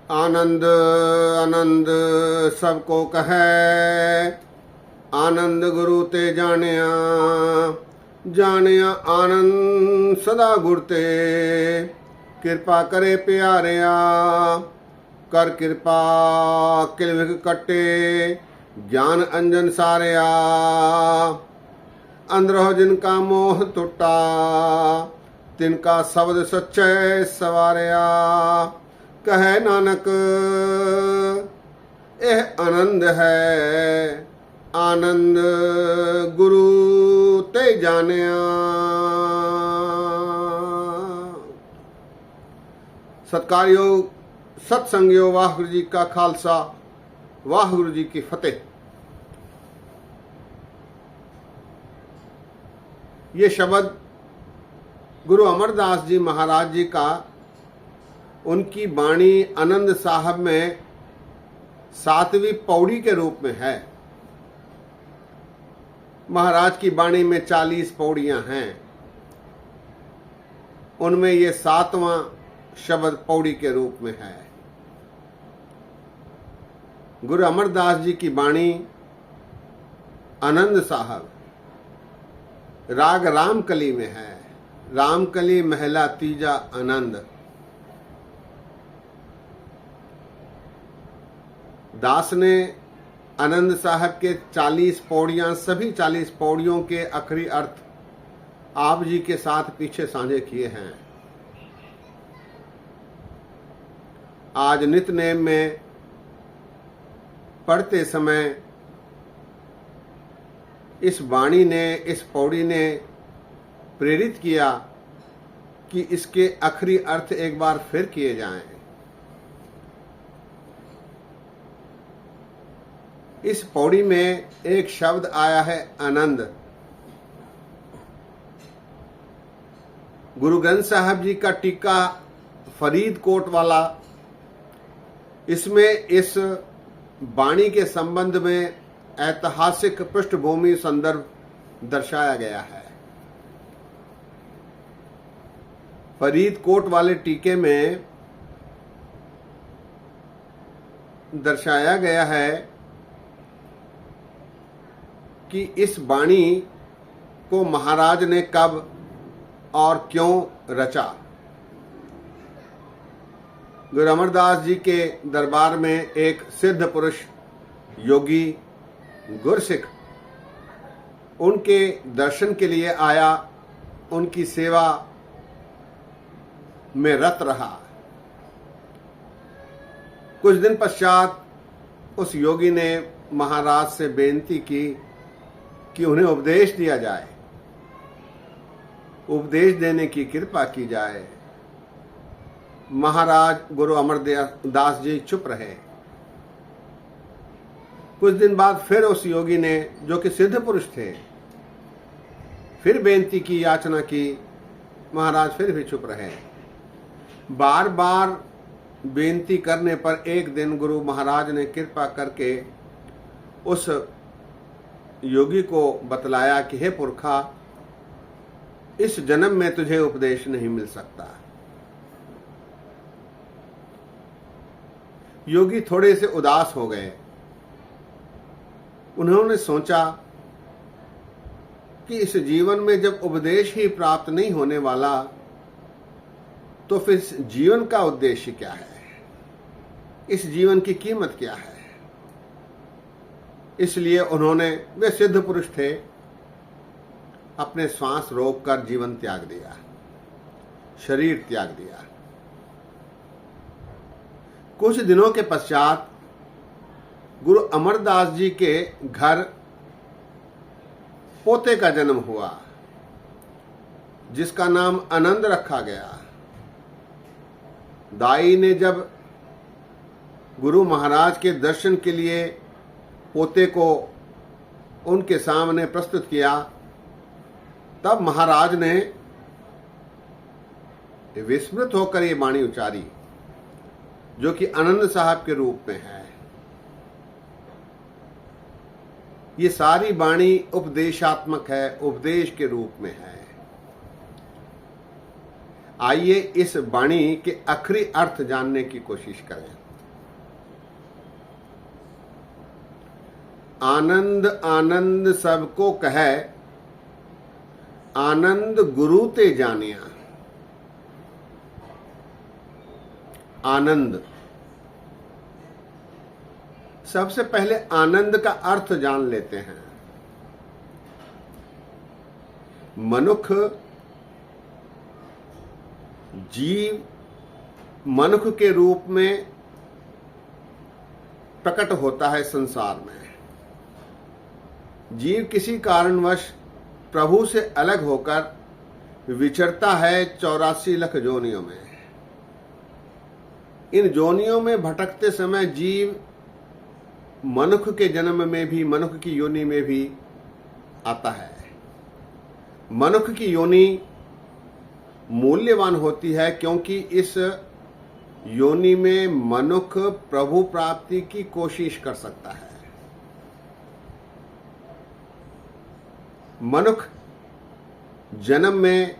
आनंद आनंद सबको कहे, आनंद गुरु ते जानिया, जानिया आनंद सदा गुर ते। कृपा करे प्यारिया, कर कृपा किलविख कटे, ज्ञान अंजन सारिया। अंदरो जिनका मोह टुटा, तिनका शब्द सच्चे सवारिया। कहे नानक यह आनंद है, आनंद गुरु ते जानिया। सत्कारयोग सत्संगयोग वाहिगुरु जी का खालसा, वाहिगुरु जी की फतेह। ये शब्द गुरु अमरदास जी महाराज जी का उनकी बाणी आनंद साहब में 7वीं पौड़ी के रूप में है। महाराज की बाणी में 40 पौड़ियां हैं, उनमें ये 7वां शब्द पौड़ी के रूप में है। गुरु अमरदास जी की बाणी आनंद साहब राग रामकली में है। रामकली महला तीजा आनंद। दास ने आनंद साहब के 40 पौड़ियां, सभी 40 पौड़ियों के आखिरी अर्थ आप जी के साथ पीछे साझे किए हैं। आज नित्यनेम में पढ़ते समय इस वाणी ने, इस पौड़ी ने प्रेरित किया कि इसके आखिरी अर्थ एक बार फिर किए जाएं। इस पौड़ी में एक शब्द आया है आनंद। गुरु ग्रंथ साहब जी का टीका फरीदकोट वाला, इसमें इस वाणी के संबंध में ऐतिहासिक पृष्ठभूमि संदर्भ दर्शाया गया है। फरीदकोट वाले टीके में दर्शाया गया है कि इस वाणी को महाराज ने कब और क्यों रचा। गुरु अमरदास जी के दरबार में एक सिद्ध पुरुष योगी गुरसिख उनके दर्शन के लिए आया, उनकी सेवा में रत रहा। कुछ दिन पश्चात उस योगी ने महाराज से बेनती की कि उन्हें उपदेश दिया जाए, उपदेश देने की कृपा की जाए। महाराज गुरु अमरदास जी चुप रहे। कुछ दिन बाद फिर उस योगी ने, जो कि सिद्ध पुरुष थे, फिर बेनती की, याचना की। महाराज फिर भी चुप रहे। बार बार बेनती करने पर एक दिन गुरु महाराज ने कृपा करके उस योगी को बतलाया कि हे पुरखा, इस जन्म में तुझे उपदेश नहीं मिल सकता। योगी थोड़े से उदास हो गए। उन्होंने सोचा कि इस जीवन में जब उपदेश ही प्राप्त नहीं होने वाला, तो फिर इस जीवन का उद्देश्य क्या है, इस जीवन की कीमत क्या है। इसलिए उन्होंने, वे सिद्ध पुरुष थे, अपने श्वास रोककर जीवन त्याग दिया, शरीर त्याग दिया। कुछ दिनों के पश्चात गुरु अमरदास जी के घर पोते का जन्म हुआ, जिसका नाम आनंद रखा गया। दाई ने जब गुरु महाराज के दर्शन के लिए पोते को उनके सामने प्रस्तुत किया, तब महाराज ने विस्मृत होकर ये वाणी उच्चारी, जो कि आनंद साहब के रूप में है। ये सारी वाणी उपदेशात्मक है, उपदेश के रूप में है। आइए इस वाणी के आखिरी अर्थ जानने की कोशिश करें। आनंद आनंद सबको कहे, आनंद गुरु ते जानिया। आनंद, सबसे पहले आनंद का अर्थ जान लेते हैं। मनुष्य, जीव मनुष्य के रूप में प्रकट होता है संसार में। जीव किसी कारणवश प्रभु से अलग होकर विचरता है 84 लाख जोनियों में। इन जोनियों में भटकते समय जीव मनुष्य के जन्म में भी, मनुष्य की योनि में भी आता है। मनुष्य की योनि मूल्यवान होती है क्योंकि इस योनि में मनुष्य प्रभु प्राप्ति की कोशिश कर सकता है। मनुष्य जन्म में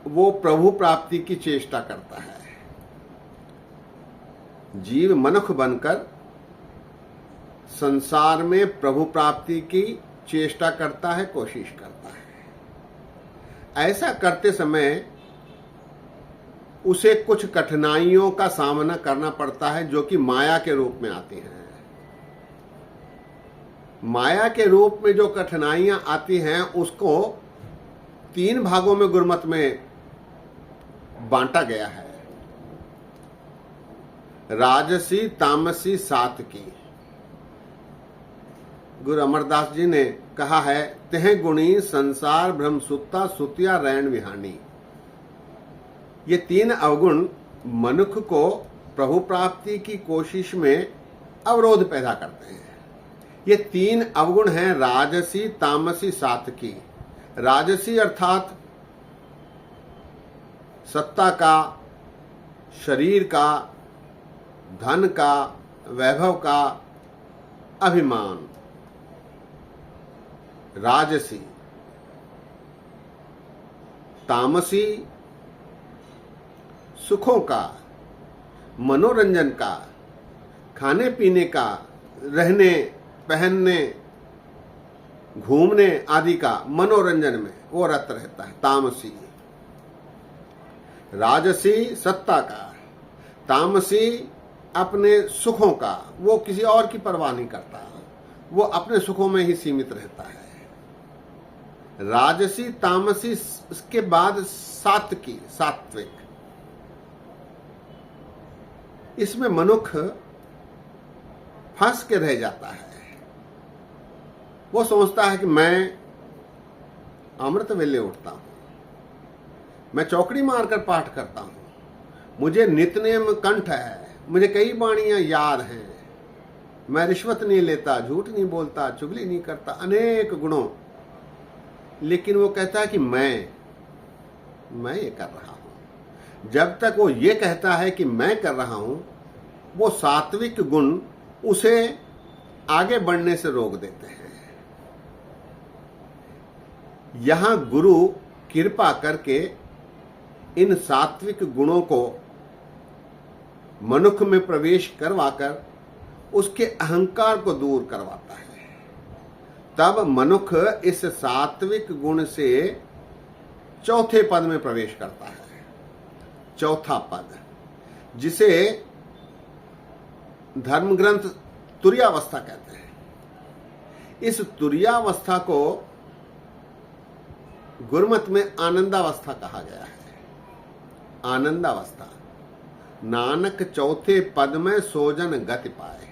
वो प्रभु प्राप्ति की चेष्टा करता है। जीव मनुष्य बनकर संसार में प्रभु प्राप्ति की चेष्टा करता है, कोशिश करता है। ऐसा करते समय उसे कुछ कठिनाइयों का सामना करना पड़ता है जो कि माया के रूप में आती हैं। माया के रूप में जो कठिनाइयां आती हैं उसको 3 भागों में गुरमत में बांटा गया है। राजसी, तामसी, सात्विकी। गुरु अमरदास जी ने कहा है, तेह गुणी संसार भ्रम सुत्ता, सुतिया रैन विहानी। ये 3 अवगुण मनुष्य को प्रभु प्राप्ति की कोशिश में अवरोध पैदा करते हैं। ये 3 अवगुण हैं राजसी, तामसी, सात्विकी। राजसी अर्थात सत्ता का, शरीर का, धन का, वैभव का अभिमान, राजसी। तामसी सुखों का, मनोरंजन का, खाने पीने का, रहने पहनने, घूमने आदि का मनोरंजन में वो रत रहता है, तामसी। राजसी सत्ता का, तामसी अपने सुखों का, वो किसी और की परवाह नहीं करता, वो अपने सुखों में ही सीमित रहता है। राजसी, तामसी, इसके बाद सात्विकी, सात्विक। इसमें मनुष्य फंस के रह जाता है। वो सोचता है कि मैं अमृत वेले उठता हूं, मैं चौकड़ी मारकर पाठ करता हूं, मुझे नित्यनेम कंठ है, मुझे कई वाणियां याद हैं, मैं रिश्वत नहीं लेता, झूठ नहीं बोलता, चुगली नहीं करता, अनेक गुणों। लेकिन वो कहता है कि मैं ये कर रहा हूं। जब तक वो ये कहता है कि मैं कर रहा हूं, वो सात्विक गुण उसे आगे बढ़ने से रोक देते हैं। यहां गुरु कृपा करके इन सात्विक गुणों को मनुष्य में प्रवेश करवाकर उसके अहंकार को दूर करवाता है। तब मनुष्य इस सात्विक गुण से चौथे पद में प्रवेश करता है। चौथा पद, जिसे धर्म ग्रंथ तुर्यावस्था कहते हैं। इस तुर्यावस्था को गुरमत में आनंदावस्था कहा गया है। आनंदावस्था, नानक चौथे पद में सोजन गति पाए।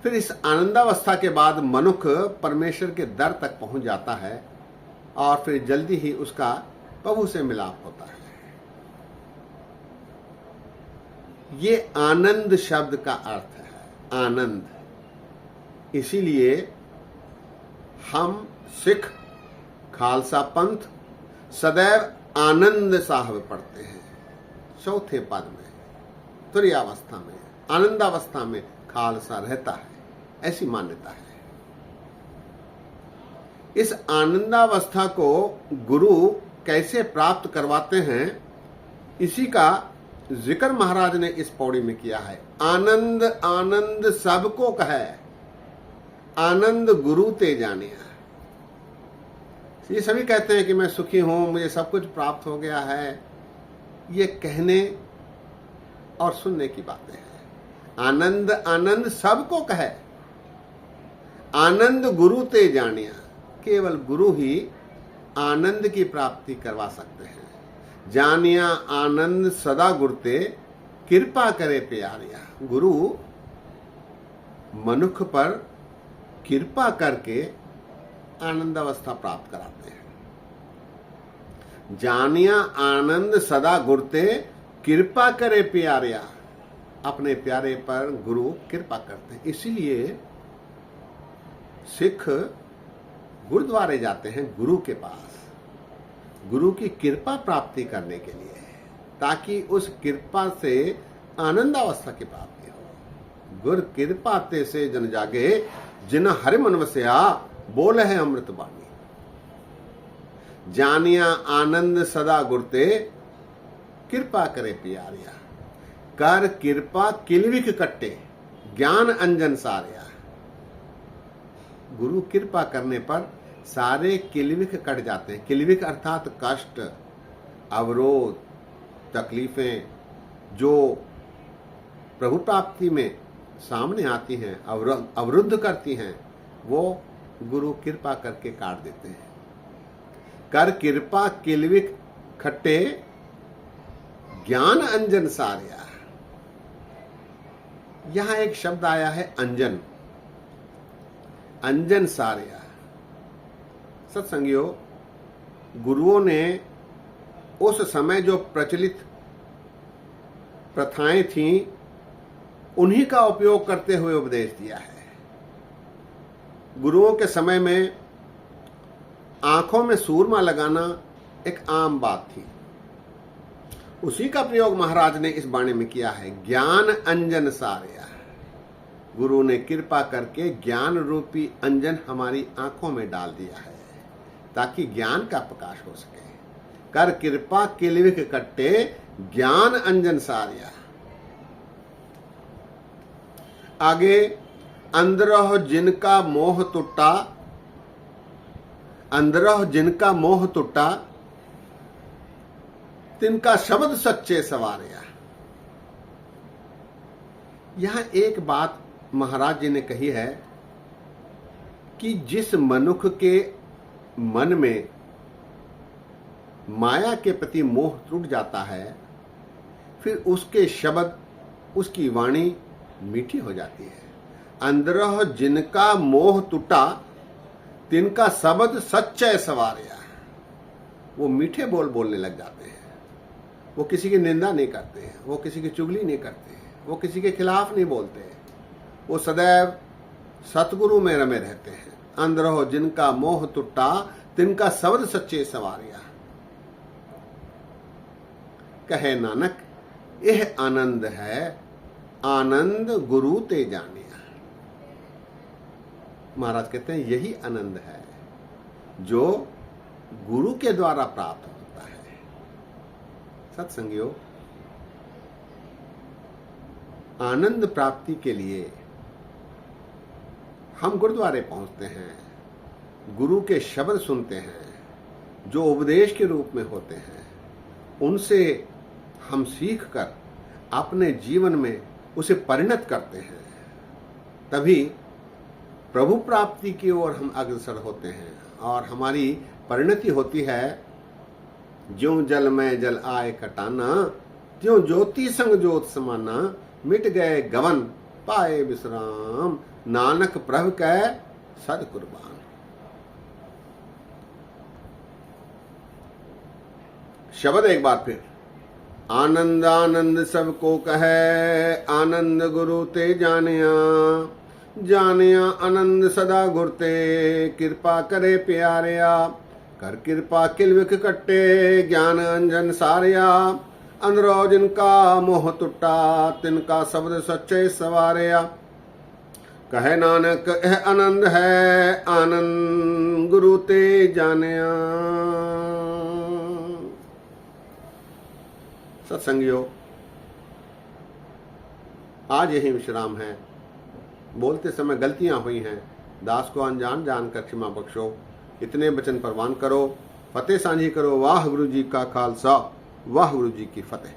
फिर इस आनंदावस्था के बाद मनुष्य परमेश्वर के दर तक पहुंच जाता है और फिर जल्दी ही उसका प्रभु से मिलाप होता है। ये आनंद शब्द का अर्थ है, आनंद। इसीलिए हम सिख खालसा पंथ सदैव आनंद साहब पढ़ते हैं। चौथे पद में, तुर्यावस्था में, आनंदावस्था में खालसा रहता है, ऐसी मान्यता है। इस आनंदावस्था को गुरु कैसे प्राप्त करवाते हैं, इसी का जिक्र महाराज ने इस पौड़ी में किया है। आनंद आनंद सबको कहे, आनंद गुरु ते जानिया। ये सभी कहते हैं कि मैं सुखी हूं, मुझे सब कुछ प्राप्त हो गया है। ये कहने और सुनने की बातें हैं। आनंद आनंद सबको कहे, आनंद गुरु ते जानिया। केवल गुरु ही आनंद की प्राप्ति करवा सकते हैं। जानिया आनंद सदा गुरते, कृपा करे प्यारिया। गुरु मनुष्य पर कृपा करके आनंद अवस्था प्राप्त कराते हैं। जानिया आनंद सदा गुरते, कृपा करे प्यारिया। अपने प्यारे पर गुरु कृपा करते हैं। इसीलिए सिख गुरुद्वारे जाते हैं गुरु के पास, गुरु की कृपा प्राप्ति करने के लिए, ताकि उस कृपा से आनंद अवस्था की प्राप्ति हो। गुर कृपा ते से जन जागे, जिन हरि मन वसया, बोले है अमृत वाणी। जानिया आनंद सदा गुरते, कृपा करे प्यारिया। कर कृपा किलविक कट्टे, ज्ञान अंजन सारिया। गुरु कृपा करने पर सारे किलविक कट जाते हैं। किलविक अर्थात कष्ट, अवरोध, तकलीफें जो प्रभु प्राप्ति में सामने आती हैं, अवरुद्ध करती हैं, वो गुरु कृपा करके काट देते हैं। कर कृपा किलविक खट्टे, ज्ञान अंजन सारिया। यहां एक शब्द आया है अंजन, अंजन सारिया। सत्संगियों, गुरुओं ने उस समय जो प्रचलित प्रथाएं थीं, उन्हीं का उपयोग करते हुए उपदेश दिया है। गुरुओं के समय में आंखों में सूरमा लगाना एक आम बात थी। उसी का प्रयोग महाराज ने इस बाणी में किया है। ज्ञान अंजन सारिया। गुरु ने कृपा करके ज्ञान रूपी अंजन हमारी आंखों में डाल दिया है, ताकि ज्ञान का प्रकाश हो सके। कर कृपा किलविक कट्टे, ज्ञान अंजन सारिया। आगे, अंदरह जिनका मोह टूटा, अंदरह जिनका मोह टूटा, तिनका शब्द सच्चे सवारिया। यहां एक बात महाराज जी ने कही है कि जिस मनुष्य के मन में माया के प्रति मोह टूट जाता है, फिर उसके शब्द, उसकी वाणी मीठी हो जाती है। अंदरह जिनका मोह टूटा, तिनका शब्द सच्चे सवारिया। वो मीठे बोल बोलने लग जाते हैं। वो किसी की निंदा नहीं करते हैं, वो किसी की चुगली नहीं करते हैं, वो किसी के खिलाफ नहीं बोलते हैं। वो सदैव सतगुरु में रमे रहते हैं। अंदरह जिनका मोह टूटा, तिनका शब्द सच्चे सवारिया। कहे नानक यह आनंद है, आनंद गुरु ते जानिया। महाराज कहते हैं यही आनंद है जो गुरु के द्वारा प्राप्त होता है। सत्संगियों, आनंद प्राप्ति के लिए हम गुरुद्वारे पहुंचते हैं, गुरु के शब्द सुनते हैं जो उपदेश के रूप में होते हैं। उनसे हम सीखकर अपने जीवन में उसे परिणत करते हैं। तभी प्रभु प्राप्ति की ओर हम अग्रसर होते हैं और हमारी परिणति होती है। ज्यों जल में जल आए कटाना, त्यों ज्योति संग ज्योत समाना। मिट गए गवन पाए विश्राम, नानक प्रभु कै सद कुर्बान। शब्द एक बार फिर। आनंद आनंद सबको कहे, आनंद गुरु ते जानिया। जानिया आनंद सदा गुरते, कृपा करे प्यारिया। कर कृपा किलविक कट्टे, ज्ञान अंजन सारिया। अंदरो जिनका मोह टूटा, तिनका शब्द सच्चे सवारिया। कहे नानक यह आनंद है, आनंद गुरु ते जानिया। सत्संगियों, आज यही विश्राम है। बोलते समय गलतियां हुई हैं, दास को अनजान जानकर क्षमा बख्शो। इतने वचन परवान करो। फतेह सांझी करो। वाह गुरु जी का खालसा, वाह गुरु जी की फतेह।